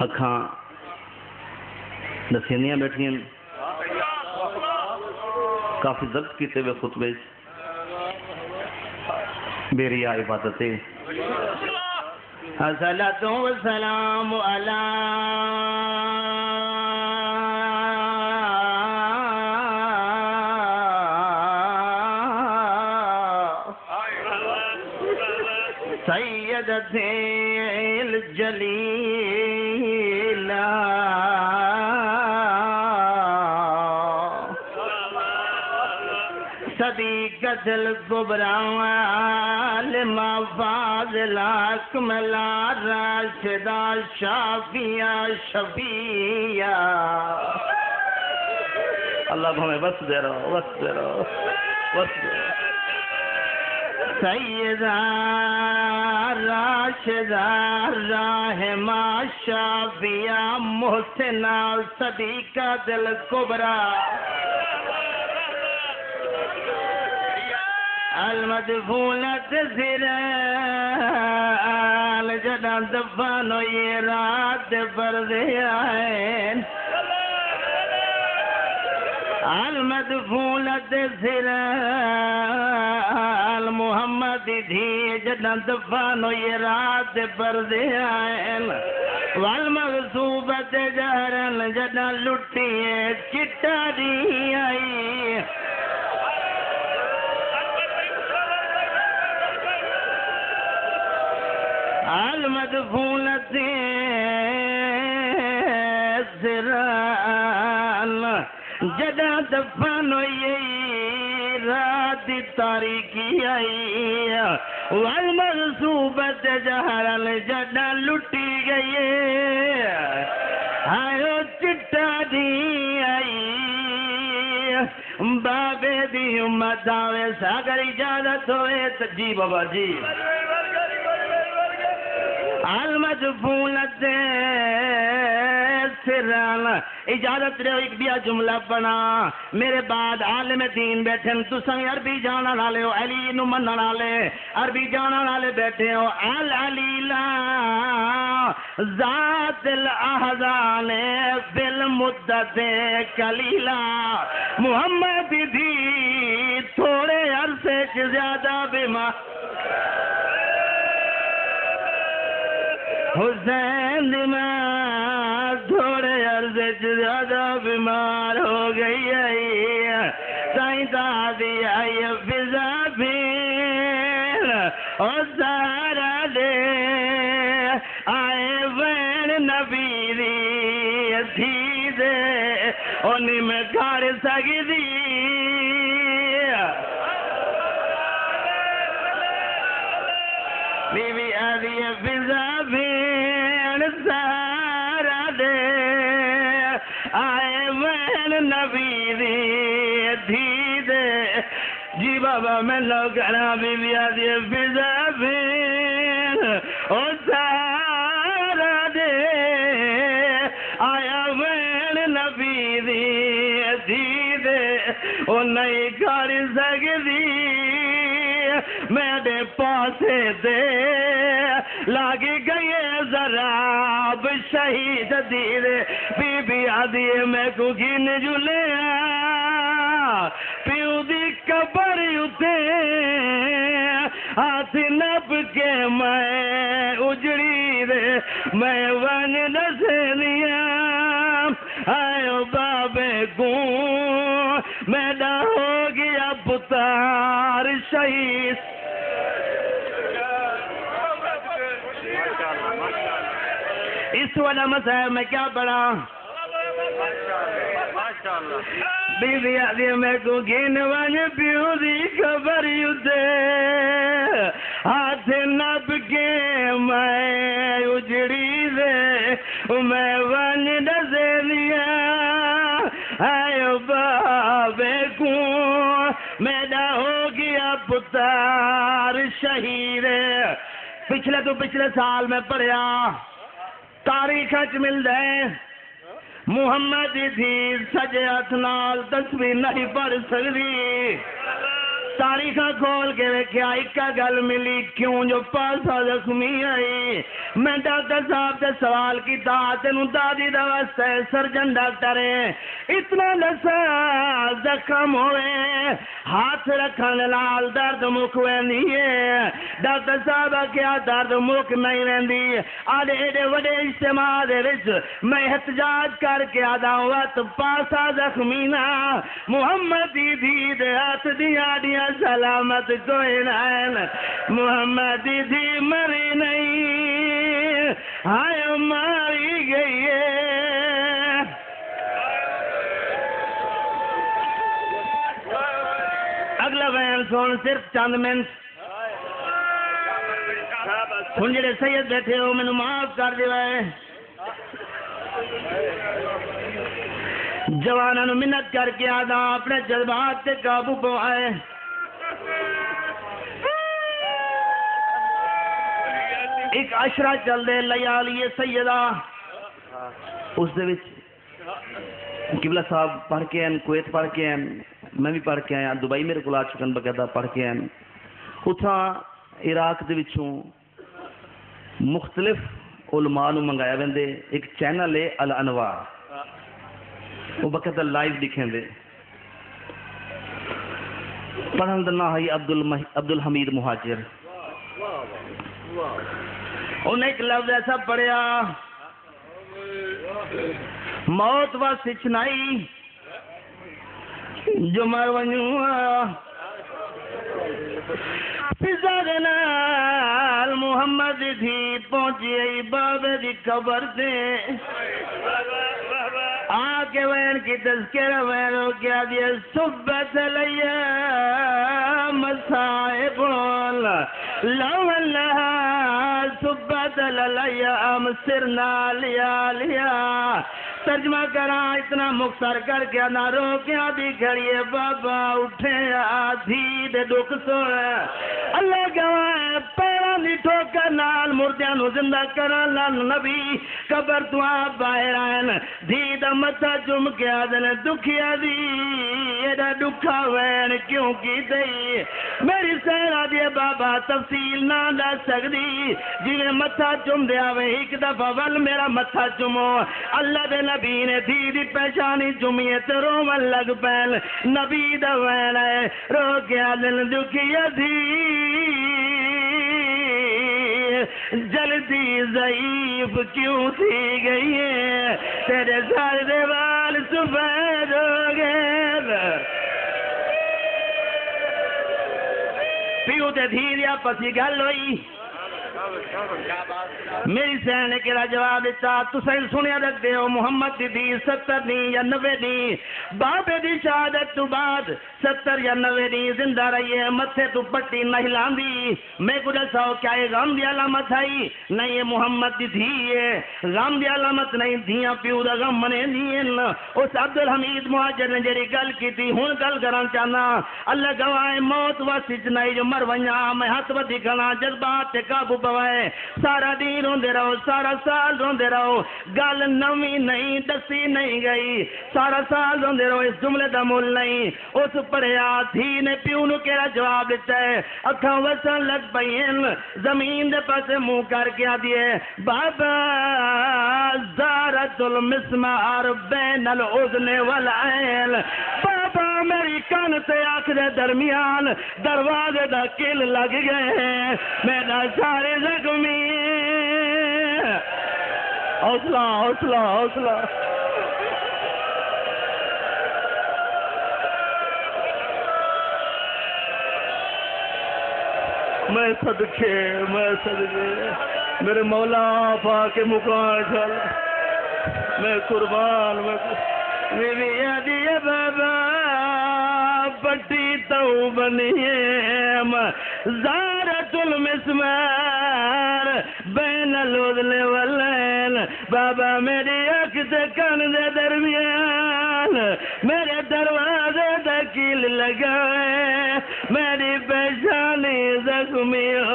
اکھاں نسینیاں بیٹھیاں کافی ضبط کیتے ہوئے خطبے میری عبادت ہے الصلاۃ والسلام علی سیدتی الجلیل صدیقۃ الکبریٰ لما فاضل اکمل راشدہ شافیہ شفیعہ اللہ ہمیں بس دے رہا بس دے رہا بس دے رہا سیدہ راشدہ راحمہ شافیہ محسنہ صدیقۃ الکبریٰ المدفونۃ زرال جدہ دفن و یہ رات بردیائن المدفونۃ زرال محمد دھی جدہ دفن و یہ رات بردیائن والمغصوبۃ جہرن جدہ لٹیے چٹا دی آئی المدفونۃ زرال جدہ دفن ہوئی رات تاریکی آئی والمغصوبۃ جہرل جدہ لٹی گئی آئیو چٹا دی آئی بابے دی امت آوے ساگر اجازت ہوئے جی بابا جی المدفونۃ زرال اجازت رہو ایک بیا جملہ پڑھا میرے بعد عالم دین بیٹھے تو سنگ عربی جانا نالے ہو علی نمنہ نالے عربی جانا نالے بیٹھے ہو العلیلہ ذات الاحزان بالمدت کلیلہ محمد بھی تھوڑے عرصے سے زیادہ بیمار حسین دماغ تھوڑے عرضے سے زیادہ بیمار ہو گئی ہے سائیں دادی آئی فضا پھر اور سہارا دے آئے بین نبی دی تھی دے انہیں میں کھاڑ سکی دی بی بی آدھی فضا پھر سہارا دے آئے بین نبی دی تھی دے جی بابا میں لوگرہ بی بی آدھی فضا پھر اور سہارا دے آیا بین نبی دی تھی دے وہ نہیں کر سکتی میرے پاسے دے لاگی گئی ذراب شہید دیرے بی بی آدھی میں کو گن جلے پیو دی قبر اتے ہاتھ نب کے میں اجڑی دے میں ون نسلیا آئے بابے گوں میڈا ہو گیا پتار شہید اس والا مسائل میں کیا پڑھا بی بی آدھی میں کو گن ون پیو دی خبر دے ہاتھ نب کے میں اجڑی دے میں ون ڈسے لیا آئے بابے کو میرا ہو گیا پتار شہید پچھلے تو پچھلے سال میں پڑھیا تاریخ مل جائے محمد تھی سجے ہاتھ نال تصویر نہیں پڑھ سکتی تاریخ کھول کے ویکھیا ایک گل ملی کیوں جو پاسا زخمی آئی میں ڈاکٹر صاحب سے سوال کیتا تینوں دادی دا واسطے سرجن ڈاکٹر ہے اتنا دسا زخم ہوئے ہاتھ رکھن نال درد مک ویندی ہے ڈاکٹر صاحب کیا درد مک نہیں ویندی آدھے ایڈے وڈے اجتماع دے وچ میں احتجاج کر کے آدھا وقت پاسا زخمی نہ محمد دی دھی دے ہاتھ دیا دیا سلامت کوئی نائن محمد دی دھی مری نہیں ہائے ماری گئی ہے اگلا بیان سن صرف چند منٹ ہن جڑے سید بیٹھے ہو مینوں معاف کر دیو جواناں نوں منت کر کے آدھا اپنے جذبات تے قابو پوائے ایک عشرہ چل دے لیالی سیدہ اس دے وچ قبلہ صاحب پڑھ کے ہیں کویت پڑھ کے ہیں میں بھی پڑھ کے آیا دبئی میرے کو آ چکن بقیدہ پڑھ کے ہیں اتھاں عراق دے وچوں مختلف علماء نو منگایا ویندے ایک چینل ہے الانوار وہ بقیدہ لائیو دکھیں دے پڑھن دا نام ہے عبد الحمید مہاجر انہیں ایک لفظ ایسا پڑھیا موت و سچنائی جو مر ونجوں فضا دے نال محمد تھی پہنچی بابے دی قبر دے آکے وین کی تذکرہ وین ہو کیا دیا صبت لیا مسائب لو اللہ صبت لیا مسرنا لیا ترجمہ کرا اتنا مختصر کر کے نہ روکیا دی کھڑیے بابا اٹھے آدھی دے دکھ سوڑے اللہ گواہ پیران دی ٹھوکر نال مردیاں نو زندہ کرا لان نبی قبر تو آپ باہر آئین دھی دا متھا چم کے آدھنے دکھیا دی ایڈا دکھا وین کیوں کی دئی میری سہرہ دی بابا تفصیل نہ دا سکتی جنہیں متھا چم دیا وے ایک دفعہ ول میرا متھا چمو اللہ دے نبی نے دھی دی پہچانی چمیے تے رومن لگ پین نبی دا وین ہے رو کے آدھن دکھیا دی جلدی ضعیف کیوں تھی گئی ہے تیرے سارے دیوال سفید ہو گئے پیو تے دھیریا پسی گل ہوئی میری سین نے کہا جواب دیتا تو صحیح سنیا رکھتے ہو محمد دی 70 نہیں یا 90 نہیں بابے دی شہادت تو بعد 70 یا 90 نہیں زندہ رہی ہے متھے تو پٹی نہیں لاندی میں کو دساؤ کیا یہ غم دی علامت ہے نہیں یہ محمد دی دھی ہے غم دی علامت نہیں دھیاں پیو دا غم منے نہیں اس عبد الحمید مہاجر نے جڑی گل کی تھی ہن گل کران چاہنا اللہ گواہ موت و سچنائی جو مر ونجا میں ہاتھ بدی کھانا جذبات تے قابو پوائے سارا دین روندے رہو سارا سال روندے رہو گل نویں نہیں دسی نہیں گئی سارا سال روندے رہو اس جملے دا مول نہیں اس پڑھیا دھی نے پیو نو کیڑا جواب دیتا ہے اکھاں وسن لگ پئین زمین دے پاسے منہ کر کے آدیے بابا زارت المسمار بین الاذن والعین بابا میری کان تے آنکھ دے درمیان دروازے دا کل لگ گئے میرا سارے زخمی حوصلہ حوصلہ حوصلہ میں صدقے میرے مولا پاک مکان چل میں قربان میری یادی بابا پٹی تو بنیم زارت المسمار بین الاذن والعین بابا میری آنکھ سے کان دے درمیان میرے دروازے دکیل لگائے میری پیشانی زخمی ہو